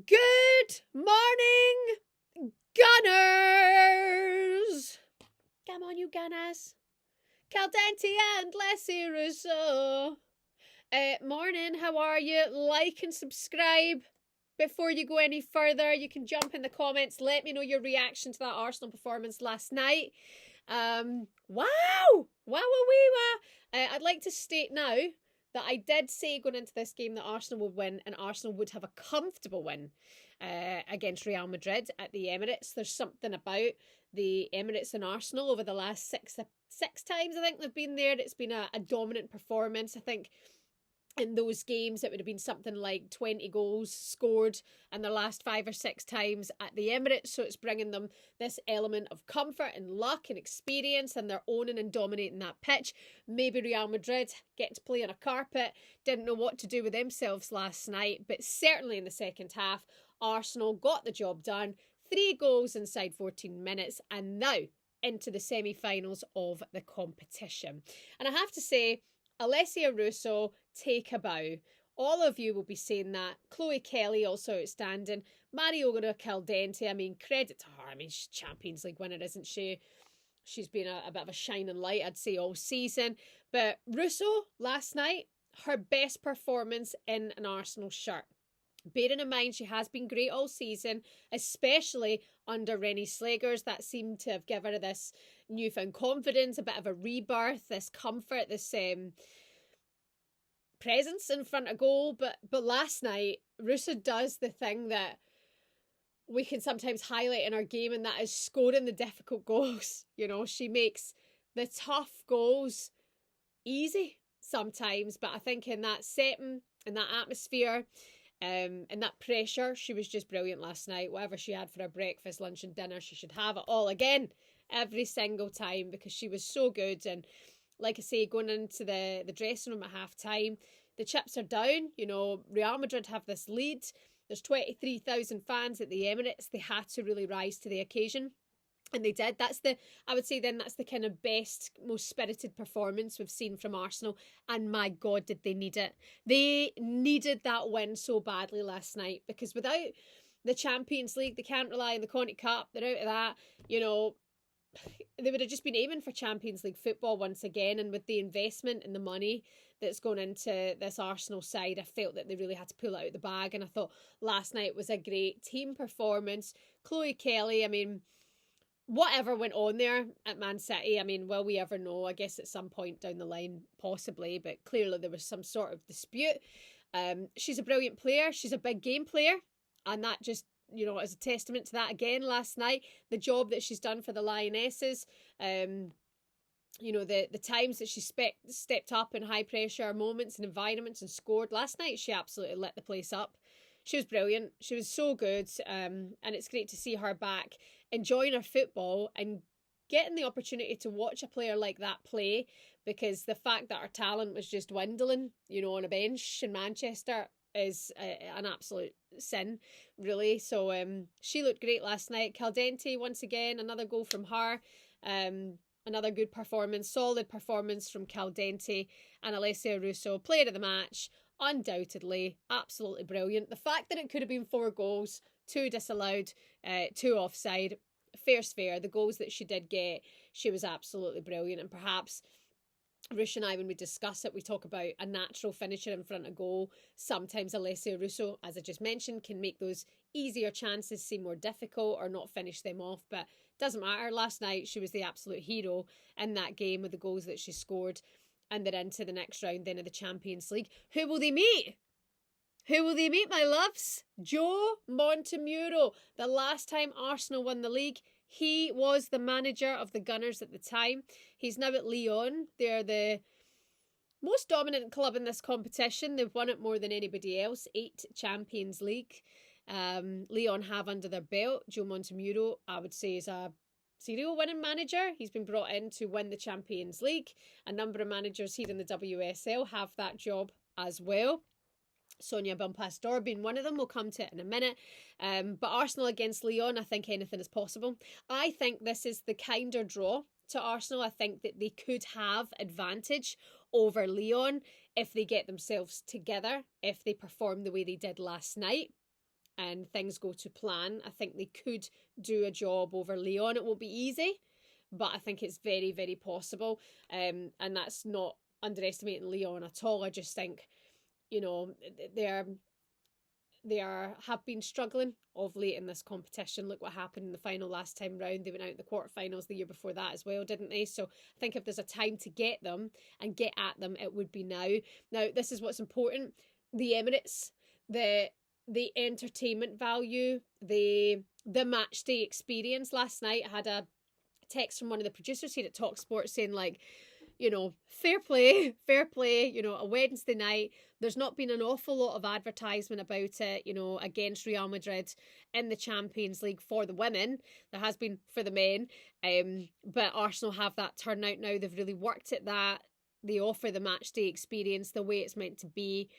Good morning, Gunners! Come on, you Gunners. Caldenti and Leslie Russo. Morning, how are you? Like and subscribe. Before you go any further, you can jump in the comments. Let me know your reaction to that Arsenal performance last night. Wow! I'd like to state now that I did say going into this game that Arsenal would win and Arsenal would have a comfortable win against Real Madrid at the Emirates. There's something about the Emirates and Arsenal over the last six times I think they've been there. It's been a dominant performance. I think in those games it would have been something like 20 goals scored in the last 5 or 6 times at the Emirates, so it's bringing them this element of comfort and luck and experience, and they're owning and dominating that pitch. Maybe Real Madrid get to play on a carpet, didn't know what to do with themselves last night, but certainly in the second half Arsenal got the job done. 3 goals inside 14 minutes and now into the semi-finals of the competition. And I have to say, Alessia Russo, take a bow. All of you will be saying that. Chloe Kelly, also outstanding. Mariona Caldenti, I mean, credit to her. I mean, she's Champions League winner, isn't she? She's been a bit of a shining light, I'd say, all season. But Russo, last night, her best performance in an Arsenal shirt. Bearing in mind she has been great all season, especially under Rennie Slegers. That seemed to have given her this newfound confidence, a bit of a rebirth, this comfort, this presence in front of goal. But last night, Russo does the thing that we can sometimes highlight in our game, and that is scoring the difficult goals. You know, she makes the tough goals easy sometimes, but I think in that setting, in that atmosphere, and that pressure, she was just brilliant last night. Whatever she had for her breakfast, lunch and dinner, she should have it all again every single time, because she was so good. And like I say, going into the dressing room at half time, the chips are down. You know, Real Madrid have this lead. There's 23,000 fans at the Emirates. They had to really rise to the occasion. And they did. I would say that's the kind of best, most spirited performance we've seen from Arsenal. And my God, did they need it. They needed that win so badly last night, because without the Champions League, they can't rely on the Conti Cup. They're out of that. You know, they would have just been aiming for Champions League football once again. And with the investment and the money that's gone into this Arsenal side, I felt that they really had to pull it out of the bag. And I thought last night was a great team performance. Chloe Kelly, I mean, whatever went on there at Man City, I mean, will we ever know? I guess at some point down the line, possibly, but clearly there was some sort of dispute. She's a brilliant player. She's a big game player, and that just, you know, is a testament to that again last night. The job that she's done for the Lionesses, you know, the times that she stepped up in high pressure moments and environments and scored. Last night, she absolutely lit the place up. She was brilliant. She was so good, and it's great to see her back, enjoying her football and getting the opportunity to watch a player like that play, because the fact that her talent was just dwindling, you know, on a bench in Manchester is an absolute sin, really. So she looked great last night. Caldenti, once again, another goal from her. Another good performance, solid performance from Caldenti. And Alessia Russo, player of the match, undoubtedly, absolutely brilliant. The fact that it could have been 4 goals, 2 disallowed, 2 offside, fair's fair. The goals that she did get, she was absolutely brilliant. And perhaps Rush and I, when we discuss it, we talk about a natural finisher in front of goal. Sometimes Alessia Russo, as I just mentioned, can make those easier chances seem more difficult or not finish them off, but doesn't matter. Last night she was the absolute hero in that game with the goals that she scored, and they're into the next round then of the Champions League. Who will they meet? Who will they meet, my loves? Joe Montemurro. The last time Arsenal won the league, he was the manager of the Gunners at the time. He's now at Lyon. They're the most dominant club in this competition. They've won it more than anybody else. 8 Champions League. Lyon have under their belt. Joe Montemurro, I would say, is a serial winning manager. He's been brought in to win the Champions League. A number of managers here in the WSL have that job as well. Sonia Bonpastor being one of them. We'll come to it in a minute. But Arsenal against Lyon, I think anything is possible. I think this is the kinder draw to Arsenal. I think that they could have advantage over Lyon if they get themselves together, if they perform the way they did last night. and things go to plan, I think they could do a job over Lyon. It won't be easy, but I think it's very, very possible. And that's not underestimating Lyon at all. I just think, you know, have been struggling of late in this competition. Look what happened in the final last time round. They went out in the quarterfinals the year before that as well, didn't they? So I think if there's a time to get them and get at them, it would be now. Now, this is what's important. The Emirates, the entertainment value, the match day experience. Last night I had a text from one of the producers here at Talk Sport saying, like, you know, fair play, you know, a Wednesday night. There's not been an awful lot of advertisement about it, you know, against Real Madrid in the Champions League for the women. There has been for the men. But Arsenal have that turnout now. They've really worked at that. They offer the match day experience the way it's meant to be.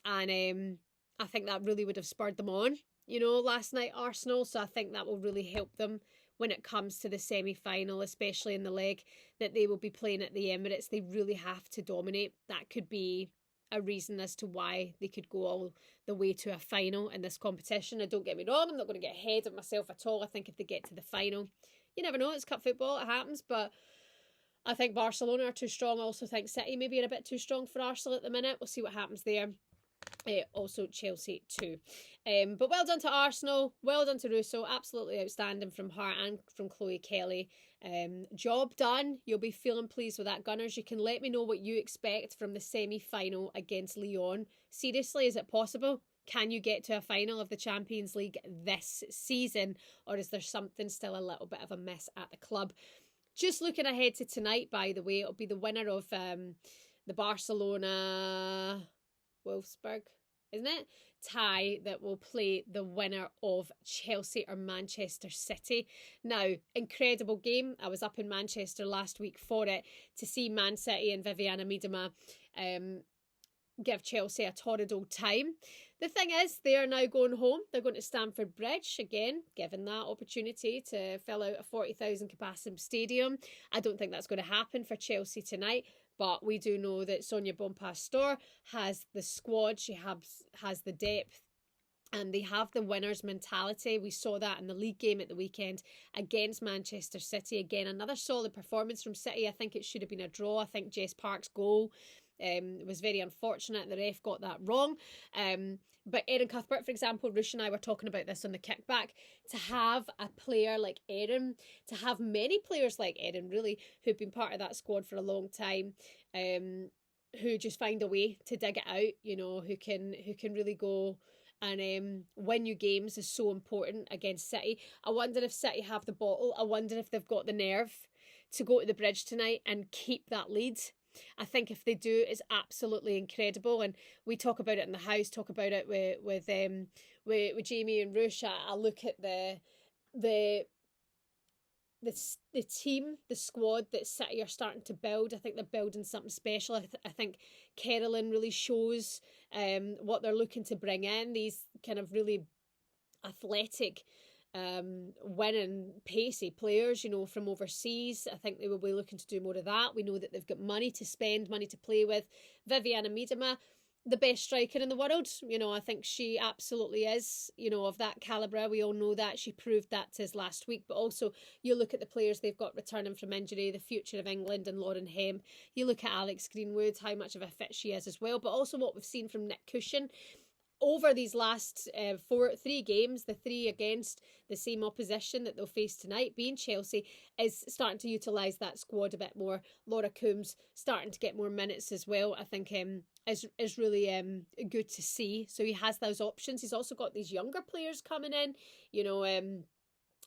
And I think that really would have spurred them on, you know, last night, Arsenal. So I think that will really help them when it comes to the semi-final, especially in the leg that they will be playing at the Emirates. They really have to dominate. That could be a reason as to why they could go all the way to a final in this competition. And don't get me wrong, I'm not going to get ahead of myself at all. I think if they get to the final, you never know, it's cup football, it happens. But I think Barcelona are too strong. I also think City maybe are a bit too strong for Arsenal at the minute. We'll see what happens there. Also Chelsea too. But well done to Arsenal, well done to Russo, absolutely outstanding from her and from Chloe Kelly. Job done. You'll be feeling pleased with that, Gunners. You can let me know what you expect from the semi-final against Lyon. Seriously, is it possible? Can you get to a final of the Champions League this season, or is there something still a little bit of a miss at the club? Just looking ahead to tonight, by the way, it'll be the winner of the Barcelona Wolfsburg, isn't it? Tie that will play the winner of Chelsea or Manchester City. Now, incredible game. I was up in Manchester last week for it to see Man City and Viviana Miedema give Chelsea a torrid old time. The thing is, they are now going home. They're going to Stamford Bridge again, given that opportunity to fill out a 40,000 capacity stadium. I don't think that's going to happen for Chelsea tonight. But we do know that Sonia Bonpastor has the squad, she has the depth, and they have the winner's mentality. We saw that in the league game at the weekend against Manchester City. Again, another solid performance from City. I think it should have been a draw. I think Jess Park's goal was very unfortunate. The ref got that wrong. But Erin Cuthbert, for example, Rush and I were talking about this on the kickback, to have a player like Erin, to have many players like Erin, really, who've been part of that squad for a long time, who just find a way to dig it out, you know, who can really go and win you games is so important against City. I wonder if City have the bottle. I wonder if they've got the nerve to go to the Bridge tonight and keep that lead. I think if they do, it's absolutely incredible. And we talk about it in the house, talk about it with Jamie and Rush. I look at the team, the squad that City are starting to build. I think they're building something special. I think Carolyn really shows what they're looking to bring in. These kind of really athletic, winning, pacey players, you know, from overseas. I think they will be looking to do more of that. We know that they've got money to spend, money to play with. Viviana Miedema, the best striker in the world. You know, I think she absolutely is, you know, of that calibre. We all know that. She proved that to us last week. But also, you look at the players they've got returning from injury, the future of England and Lauren Hemp. You look at Alex Greenwood, how much of a fit she is as well. But also what we've seen from Nick Cushion over these last 3 games, the 3 against the same opposition that they'll face tonight, being Chelsea, is starting to utilise that squad a bit more. Laura Coombs starting to get more minutes as well, I think is really good to see. So he has those options. He's also got these younger players coming in, you know,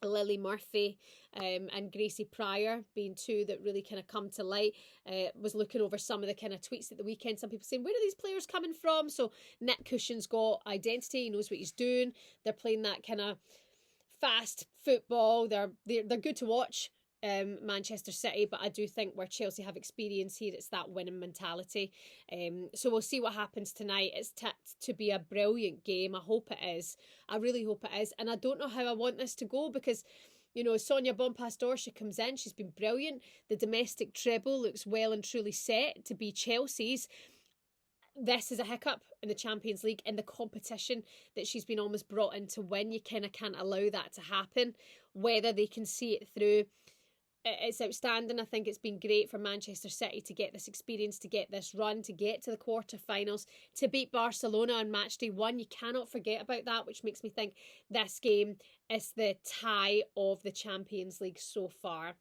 Lily Murphy and Gracie Pryor being 2 that really kind of come to light. Was looking over some of the kind of tweets at the weekend, some people saying, where are these players coming from? So Nick Cushion's got identity, he knows what he's doing. They're playing that kind of fast football. They're good to watch, Manchester City, but I do think where Chelsea have experience here, it's that winning mentality. So we'll see what happens tonight. It's tipped to be a brilliant game. I hope it is. I really hope it is. And I don't know how I want this to go because, you know, Sonia Bonpastor, she comes in, she's been brilliant. The domestic treble looks well and truly set to be Chelsea's. this is a hiccup in the Champions League, in the competition that she's been almost brought in to win. You kind of can't allow that to happen. Whether they can see it through, it's outstanding. I think it's been great for Manchester City to get this experience, to get this run, to get to the quarterfinals, to beat Barcelona on match day 1. You cannot forget about that, which makes me think this game is the tie of the Champions League so far.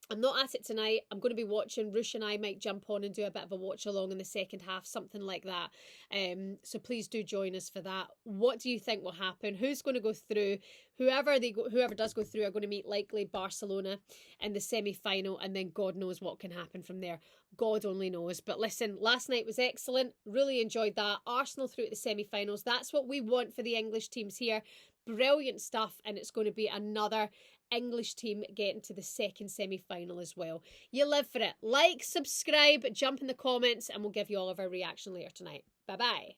I'm not at it tonight. I'm going to be watching. Russo and I might jump on and do a bit of a watch along in the second half, something like that. So please do join us for that. What do you think will happen? Who's going to go through? Whoever does go through are going to meet likely Barcelona in the semi-final, and then God knows what can happen from there. God only knows. But listen, last night was excellent. Really enjoyed that. Arsenal through to the semi-finals. That's what we want for the English teams here. Brilliant stuff, and it's going to be another English team getting to the second semi-final as well. You live for it. Like, subscribe, jump in the comments, and we'll give you all of our reaction later tonight. Bye-bye.